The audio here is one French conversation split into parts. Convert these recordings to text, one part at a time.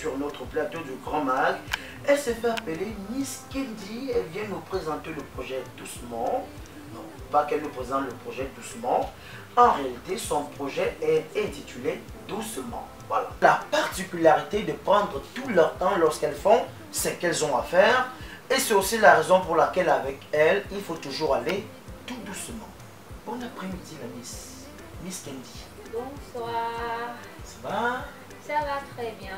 sur notre plateau du Grand Mag. Elle s'est fait appeler Miss Kendi. Elle vient nous présenter le projet Doucement. Non, pas qu'elle nous présente le projet Doucement. En réalité, son projet est intitulé Doucement. Voilà. La particularité de prendre tout leur temps lorsqu'elles font ce qu'elles ont à faire. Et c'est aussi la raison pour laquelle avec elle, il faut toujours aller tout doucement. Bon après-midi la Miss Kendi. Bonsoir. Ça va? Ça va très bien,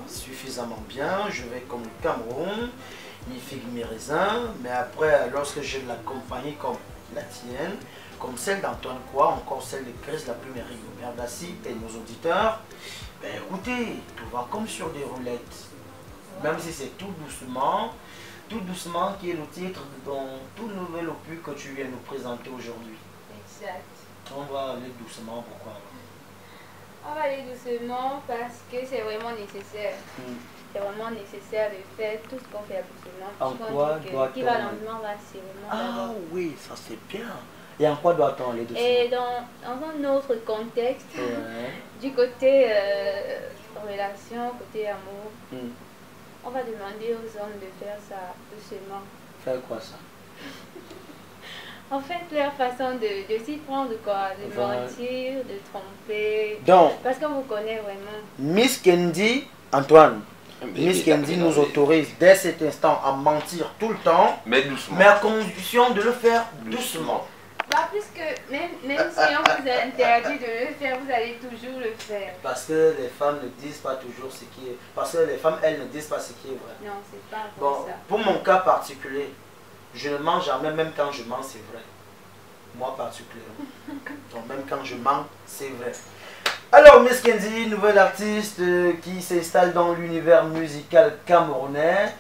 suffisamment bien. Je vais comme le Cameroun, mi figue, mi raisin. Mais après, lorsque j'ai de la compagnie comme la tienne, comme celle d'Antoine Quoi, encore celle de Chris, la plus Merdassi et nos auditeurs, ben écoutez, tout va comme sur des roulettes. Même si c'est tout doucement qui est le titre de ton tout nouvel opus que tu viens nous présenter aujourd'hui. Exact. On va aller doucement, pourquoi? On va aller doucement parce que c'est vraiment nécessaire. C'est vraiment nécessaire de faire tout ce qu'on fait doucement. En quoi doit-on... Qui va lentement va sûrement. Ah oui, ça c'est bien. Et en quoi doit-on aller doucement? Et dans un autre contexte, du côté relation, côté amour, on va demander aux hommes de faire ça doucement. Faire quoi ça? En fait, leur façon de s'y prendre, quoi, de mentir, de tromper. Donc, parce qu'on vous connaît vraiment. Miss Kendi, Antoine, Miss Kendi nous autorise dès cet instant à mentir tout le temps, mais doucement. Mais à condition de le faire doucement. Bah, puisque même si on vous a interdit de le faire, vous allez toujours le faire. Parce que les femmes ne disent pas toujours ce qui est... Parce que les femmes, elles ne disent pas ce qui est vrai. Non, c'est pas bon, ça. Pour mon cas particulier, je ne mens jamais, même quand je mens, c'est vrai. Moi particulièrement. Donc même quand je mens, c'est vrai. Alors Miss Kendi, nouvelle artiste qui s'installe dans l'univers musical camerounais.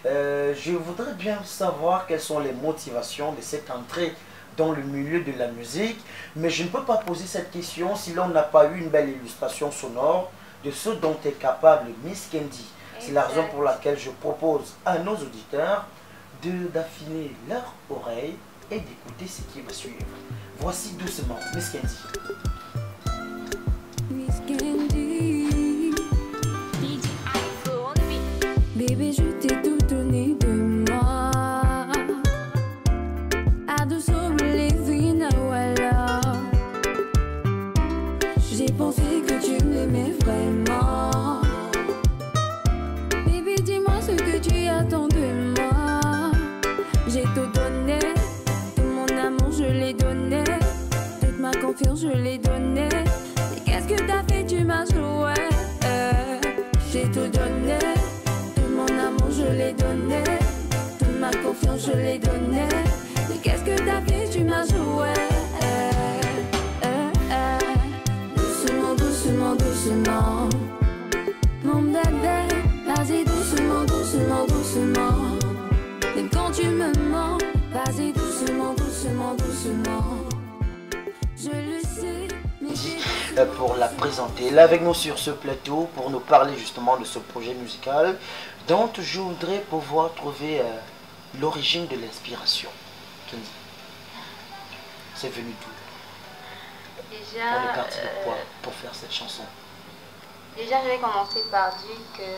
Je voudrais bien savoir quelles sont les motivations de cette entrée dans le milieu de la musique. Mais je ne peux pas poser cette question si l'on n'a pas eu une belle illustration sonore de ce dont est capable Miss Kendi. C'est la raison pour laquelle je propose à nos auditeurs d'affiner leur oreille et d'écouter ce qui va suivre. Voici doucement Miss Kendi. Miss Kendi, bébé, je t'ai tout donné de moi. J'ai pensé que tu m'aimais vraiment. Baby, dis-moi ce que tu attends de moi. J'ai tout donné, tout mon amour je l'ai donné, toute ma confiance je l'ai donnée. Mais qu'est-ce que t'as fait, tu m'as joué. J'ai tout donné, tout mon amour je l'ai donné, toute ma confiance je l'ai donnée. Mais qu'est-ce que t'as fait, tu m'as joué. Doucement, doucement, doucement. Mon bébé, vas-y doucement, doucement, doucement. Et quand tu me mens, vas-y doucement, doucement, doucement. Je le sais, mais pour la présenter, elle est avec nous sur ce plateau pour nous parler justement de ce projet musical dont je voudrais pouvoir trouver l'origine de l'inspiration. Kendi, c'est venu d'où? Déjà, on est parti de quoi pour faire cette chanson? Déjà, je vais commencer par dire que...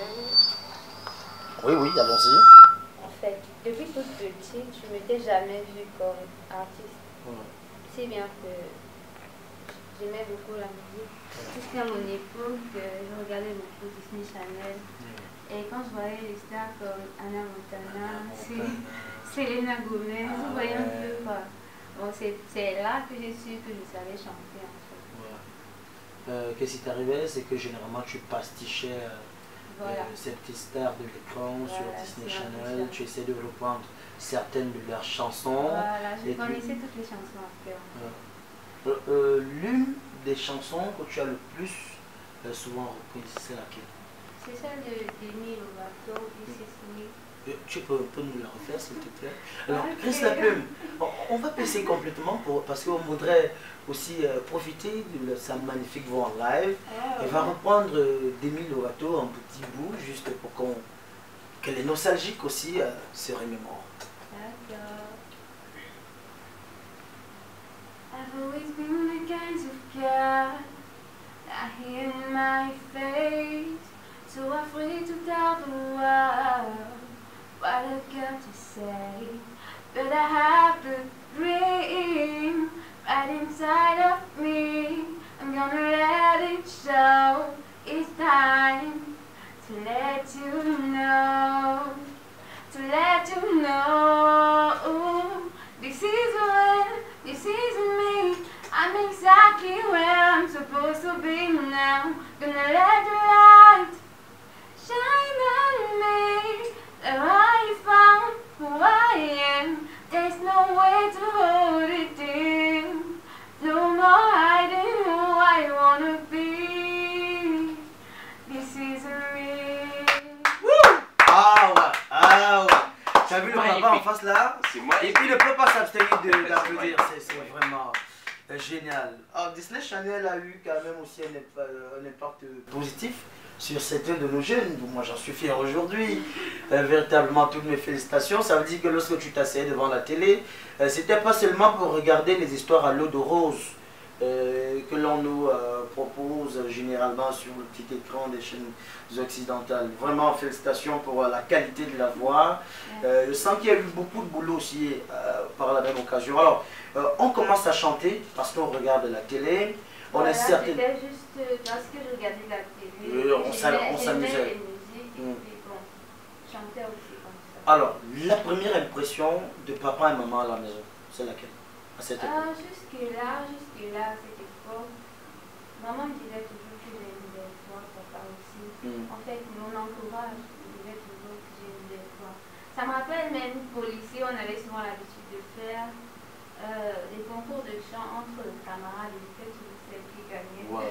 Oui, allons-y. En fait, depuis toute petite, je ne m'étais jamais vue comme artiste. Si bien que j'aimais beaucoup la musique. Jusqu'à mon époque, je regardais beaucoup Disney Channel. Et quand je voyais les stars comme Anna Montana, Selena Gomez, vous voyez un peu quoi. Bon, c'est là que j'ai su que je savais chanter en fait. Qu'est-ce qui t'arrivait? C'est que généralement tu pastichais ces petites stars de l'écran sur Disney Channel, tu essaies de reprendre certaines de leurs chansons. Voilà, je connaissais toutes les chansons à cœur. L'une des chansons que tu as le plus souvent reprises, c'est laquelle? C'est celle de Demi Lovato, Tu peux nous la refaire s'il te plaît? Alors, Chris la plume, on va passer complètement parce qu'on voudrait aussi profiter de sa magnifique voix en live. Elle va reprendre Demi Lovato en petit bout, juste pour que les nostalgiques aussi se remémorent. D'accord. I've always been the kind of cat I hear in my face, so I say, but I have the dream right inside of me. I'm gonna let it show. It's time to let you know, to let you know. This is when, this is me. I'm exactly where I'm supposed to be now. Gonna let the light shine on me. That I found who I am. There's no way to hold it in. No more hiding who I wanna be. This is real. Wouh! Ah ouais, ah ouais. Tu as vu le papa en face là? Et puis il ne peut pas s'abstenir d'applaudir. C'est vraiment génial. Alors Disney Channel a eu quand même aussi un impact positif sur certains de nos jeunes. Moi j'en suis fier aujourd'hui. Véritablement toutes mes félicitations. Ça veut dire que lorsque tu t'asseyais devant la télé, c'était pas seulement pour regarder les histoires à l'eau de rose que l'on nous propose généralement sur le petit écran des chaînes occidentales. Vraiment félicitations pour la qualité de la voix. Je sens qu'il y a eu beaucoup de boulot aussi par la même occasion. Alors on commence à chanter parce qu'on regarde la télé. On est certain. C'était juste parce que je regardais la télé. On s'amusait. Les musiques et puis bon, je chantais aussi comme ça. Alors, la première impression de papa et maman à la maison, c'est laquelle à cette époque? Jusque-là, à cette époque, maman me disait toujours que j'aime les voix, papa aussi. En fait, mon entourage me disait toujours que j'aime les voix. Ça me rappelle même qu'au lycée, on avait souvent l'habitude de faire des concours de chant entre camarades et c'était toujours celle qui gagnait. Wow.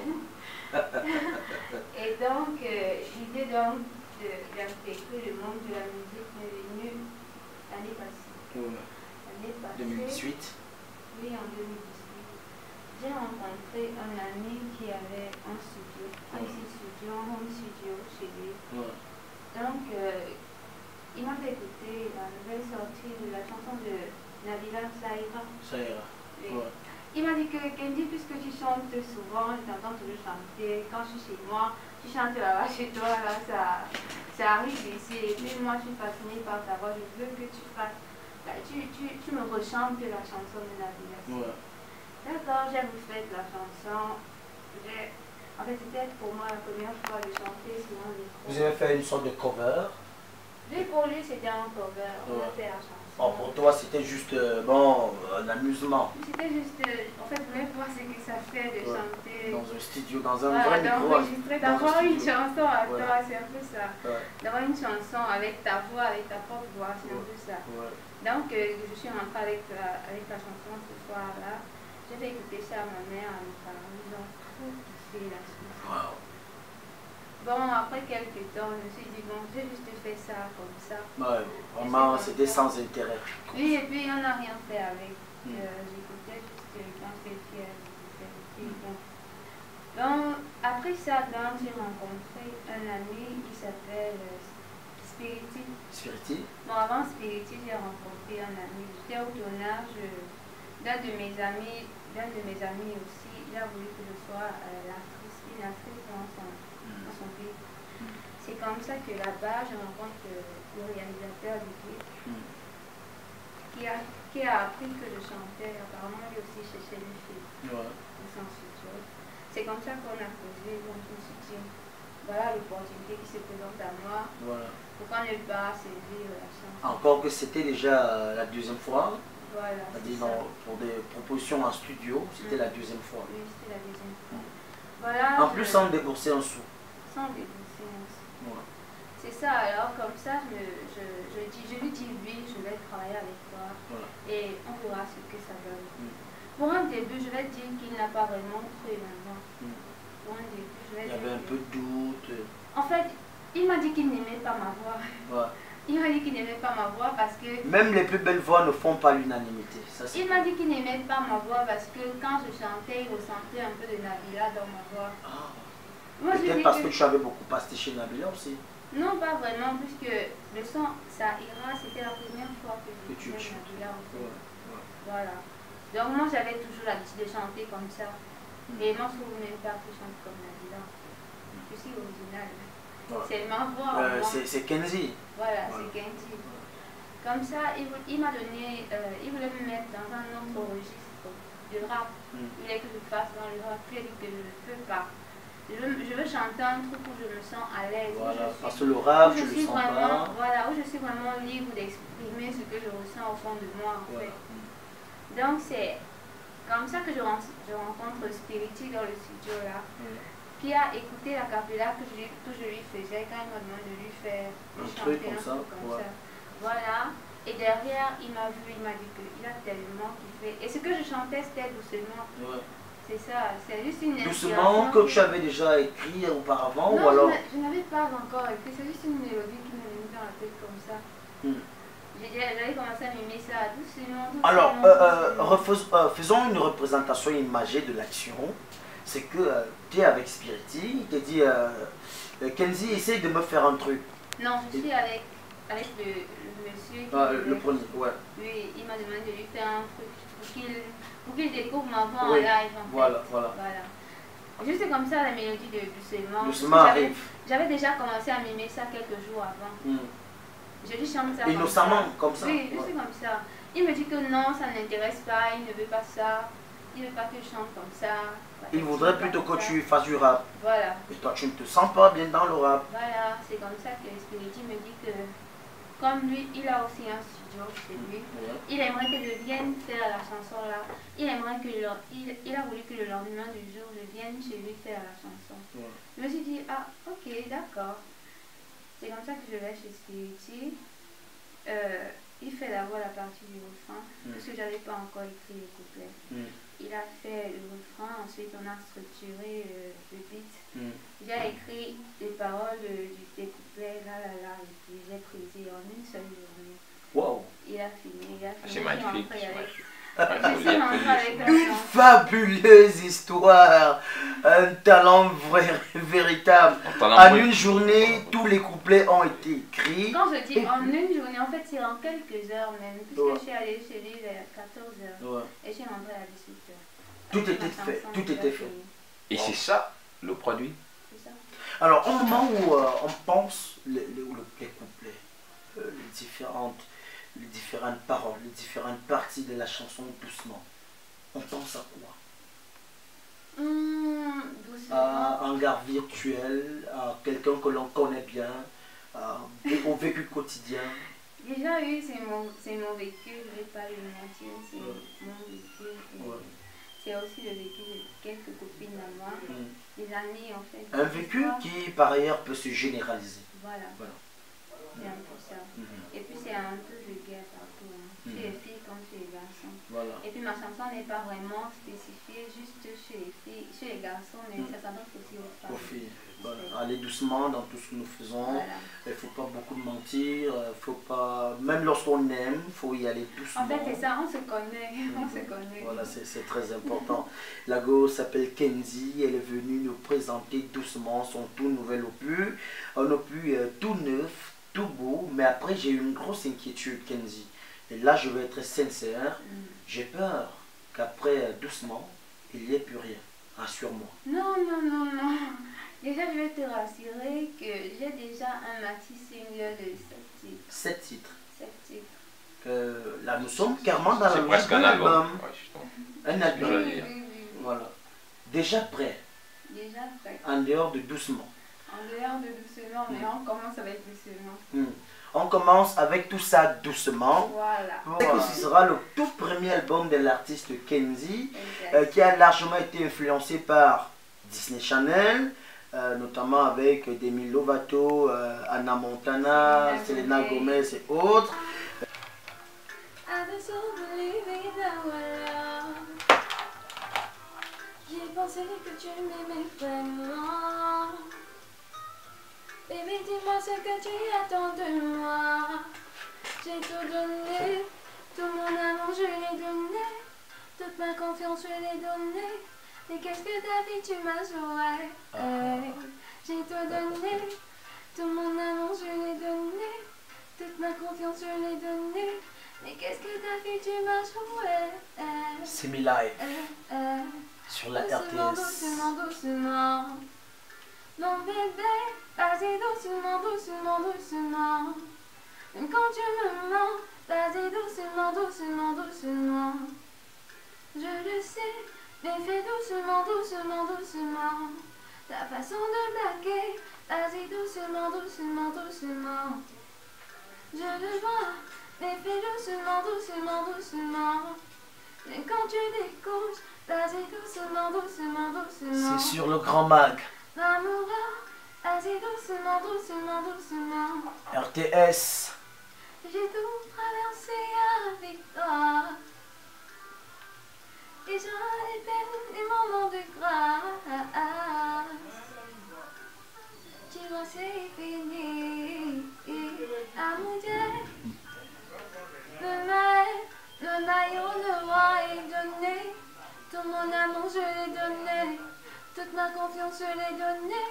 Et donc, l'idée donc d'intégrer le monde de la musique m'est venue l'année passée. L'année passée. 2018. Oui, en 2018. J'ai rencontré un ami qui avait un studio, un home studio chez lui. Donc, il m'a fait écouter la nouvelle sortie de la chanson de Nabila, Ça ira. Ça ira. Oui. Il m'a dit que Kendi, puisque tu chantes souvent, je t'entends toujours chanter. Quand je suis chez moi, tu chantes là-bas chez toi, là, ça arrive ici. Et puis moi, je suis fascinée par ta voix. Je veux que tu fasses. Tu me rechantes la chanson de Nabila. D'accord, j'ai refait la chanson. En fait, c'était pour moi la première fois de chanter sur un micro. Vous avez fait une sorte de cover? Oui, pour lui, c'était un cover. On a fait la chanson. Oh, pour toi, c'était juste bon, un amusement. C'était juste, en fait, vous voulez voir ce que ça fait de chanter. Dans un studio, dans un vrai micro. D'enregistrer, d'avoir une chanson à toi, c'est un peu ça. D'avoir une chanson avec ta voix, avec ta propre voix, c'est un peu ça. Donc, je suis rentrée avec la chanson ce soir-là. J'ai fait écouter ça à ma mère, à mes parents. Ils ont trop kiffé la chanson. Bon, après quelques temps, je me suis dit, bon, j'ai juste fait ça comme ça. Ouais, vraiment, c'était sans intérêt. Oui, et puis on n'a rien fait avec. J'écoutais juste quand j'étais fière. Donc, après ça, j'ai rencontré un ami qui s'appelle Spiriti. Spiriti? Bon, avant Spiriti, j'ai rencontré un ami. J'étais au tournage d'un de mes amis aussi. Il a voulu que je sois une actrice dans son clip. C'est comme ça que là-bas, je rencontre le réalisateur du clip qui a appris que je chantais. Apparemment, lui aussi cherchait une fille dans son studio. C'est comme ça qu'on a causé. Donc, je me suis dit, voilà l'opportunité qui se présente à moi. Pourquoi ne pas saisir la chance? Encore que c'était déjà la deuxième fois. Voilà. Pour des propositions en studio, c'était la deuxième fois. Oui, c'était la deuxième fois. Voilà, en plus, sans débourser un sou. Sans débourser un sou. C'est ça, alors comme ça, je lui dis oui, je vais travailler avec toi et on verra ce que ça donne. Pour un début, je vais dire qu'il n'a pas vraiment cru maintenant. Pour un début, je vais dire. Il y avait un peu de doute. En fait, il m'a dit qu'il n'aimait pas ma voix. Il m'a dit qu'il n'aimait pas ma voix parce que... Même les plus belles voix ne font pas l'unanimité. Il m'a dit qu'il n'aimait pas ma voix parce que quand je chantais, il ressentait un peu de Nabila dans ma voix. Peut-être parce que tu avais beaucoup pastiché Nabila aussi. Non, pas vraiment, puisque le son, Ça ira, c'était la première fois que je chantais Nabila en fait. Voilà. Donc moi, j'avais toujours l'habitude de chanter comme ça. Et moi, je ne trouve même pas que je chante comme Nabila. Je suis originale. C'est ma voix. C'est Kenzie. Voilà, c'est Kenzie. Comme ça, il m'a donné, il voulait me mettre dans un autre registre de rap. Il voulait que je fasse dans le rap, que je ne peux pas. Je veux chanter un truc où je me sens à l'aise. Voilà, parce que le rap, je le sens vraiment, pas. voilà, où je suis vraiment libre d'exprimer ce que je ressens au fond de moi, en fait. Donc, c'est comme ça que je rencontre Spirity dans le studio, là, qui a écouté la cappella que je lui faisais quand il m'a demandé de lui faire chanter un truc comme ça. Voilà. Et derrière, il m'a vu, il m'a dit qu'il a tellement kiffé. Et ce que je chantais, c'était doucement. C'est ça, c'est juste une doucement que tu avais déjà écrit auparavant non, ou alors... je n'avais pas encore écrit, c'est juste une mélodie qui m'est venue dans la tête comme ça. J'avais commencé à mimer ça doucement. Alors, faisons une représentation imagée de l'action. C'est que tu es avec Spirity, il te dit Kenzie, essaye de me faire un truc. Non, je suis avec le monsieur qui le premier, ouais. Oui, il m'a demandé de lui faire un truc pour qu'il découvre ma voix en live. Voilà. Juste comme ça, la mélodie de Doucement. Doucement arrive. J'avais déjà commencé à mimer ça quelques jours avant. Je lui chante ça. Innocemment, comme ça. Oui, juste comme ça. Il me dit que non, ça ne l'intéresse pas, il ne veut pas ça. Il ne veut pas que je chante comme ça. Il voudrait plutôt que tu fasses du rap. Voilà. Et toi, tu ne te sens pas bien dans le rap. Voilà, c'est comme ça que Spirity me dit que, comme lui, il a aussi un studio chez lui. Il aimerait que je vienne faire la chanson là. Il aimerait que il a voulu que le lendemain du jour, je vienne chez lui faire la chanson. Je me suis dit, ah, ok, d'accord. C'est comme ça que je vais chez Spirity. Il fait d'abord la partie du refrain, parce que je n'avais pas encore écrit le couplet. Il a fait le refrain, ensuite on a structuré le beat. J'ai écrit les paroles des couplets, et puis j'ai prisé en une seule journée. Wow. Il a fini, C'est magnifique. Une fabuleuse histoire, un talent véritable. En une journée, tous les couplets ont été écrits. Quand je dis en une journée, en fait c'est en quelques heures même, puisque je suis allée chez lui vers 14h et je suis rentrée à 18h. Tout était fait, tout était fait. Et c'est ça le produit? C'est ça. Alors au moment où on pense les couplets, les différentes paroles, les différentes parties de la chanson doucement, on pense à quoi? Doucement. À un gars virtuel, à quelqu'un que l'on connaît bien, au vécu quotidien. Déjà oui, c'est mon vécu, je ne vais pas le mentir, c'est mon vécu. C'est aussi le vécu de quelques copines à moi, des amis en fait. Un vécu qui par ailleurs peut se généraliser. Voilà. C'est un peu ça. Et puis c'est un peu vulgaire partout, chez les filles comme chez les garçons. Et puis ma chanson n'est pas vraiment spécifiée juste chez les filles, chez les garçons, mais ça s'adresse aussi aux femmes. Aux filles. Aller doucement dans tout ce que nous faisons. Il ne faut pas beaucoup mentir. Faut pas... Même lorsqu'on aime, il faut y aller doucement. En fait, c'est ça, on se connaît. On se connaît. Voilà, c'est très important. La go s'appelle Kenzie. Elle est venue nous présenter doucement son tout nouvel opus. Un opus tout neuf, tout beau. Mais après, j'ai eu une grosse inquiétude, Kenzie. Et là, je vais être sincère. J'ai peur qu'après doucement, il n'y ait plus rien. Rassure-moi. Non. Déjà, je vais te rassurer que j'ai déjà un maxi single de 7 titres. 7 titres. 7 titres. Là, nous sommes carrément dans C'est presque un album. Un album. Oui. Voilà. Déjà prêt. Déjà prêt. En dehors de doucement. En dehors de doucement, mais on commence avec doucement. On commence avec tout ça doucement. Voilà. Ce sera le tout premier album de l'artiste Kenzie, qui a largement été influencé par Disney Channel, notamment avec Demi Lovato, Anna Montana, Selena Gomez et autres. J'ai pensé que tu m'aimais vraiment. Baby, dis-moi ce que tu attends de moi. J'ai tout donné, tout mon amour je l'ai donné, toute ma confiance je l'ai donnée. Mais qu'est-ce que ta vie tu m'as joué? J'ai tout donné, tout mon amour je l'ai donné, toute ma confiance je l'ai donnée. Mais qu'est-ce que ta vie tu m'as joué? Semi-live sur la doucement, RTS. doucement. Non bébé, vas-y doucement. Même quand tu me mens, Vas-y doucement, doucement, doucement. Je le sais, mais fais doucement, doucement, doucement. Ta façon de blaguer, vas-y doucement, doucement, doucement. Je le vois, mais fais doucement, doucement, doucement. Mais quand tu découches, vas-y doucement, doucement, doucement. C'est sur le Grand Mag. Amoureux, vas-y doucement, doucement, doucement. RTS. J'ai tout traversé avec toi. Et j'aurai les peines, les moments de grâce. Tu vois, c'est fini. À mon Dieu, le maillot noir est donné. Tout mon amour, je l'ai donné. Toute ma confiance, je l'ai donnée.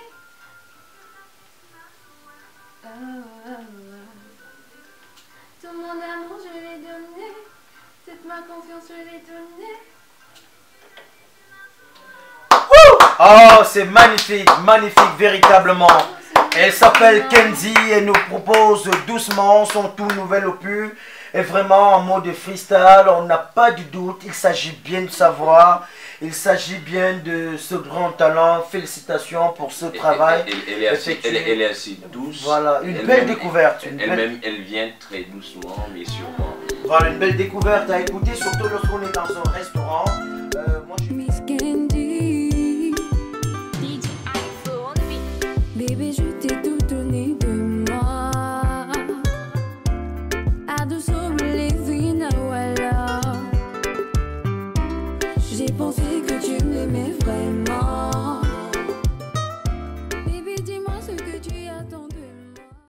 Tout mon amour, je l'ai donné. Toute ma confiance, je l'ai donnée. Oh, c'est magnifique, magnifique, véritablement. Elle s'appelle Kenzie et nous propose doucement son tout nouvel opus. Et vraiment en mode freestyle, on n'a pas du doute, il s'agit bien de sa voix, il s'agit bien de ce grand talent. Félicitations pour ce travail. Elle est assez douce. Voilà, une belle découverte. Elle vient très doucement, mais sûrement. Voilà, une belle découverte à écouter, surtout lorsqu'on est dans un restaurant. Moi, je... Miss Candy, DJ iPhone, oui. bébé, je t'ai tout donné de moi. Ado sobre les vina, voilà. J'ai pensé que tu m'aimais vraiment.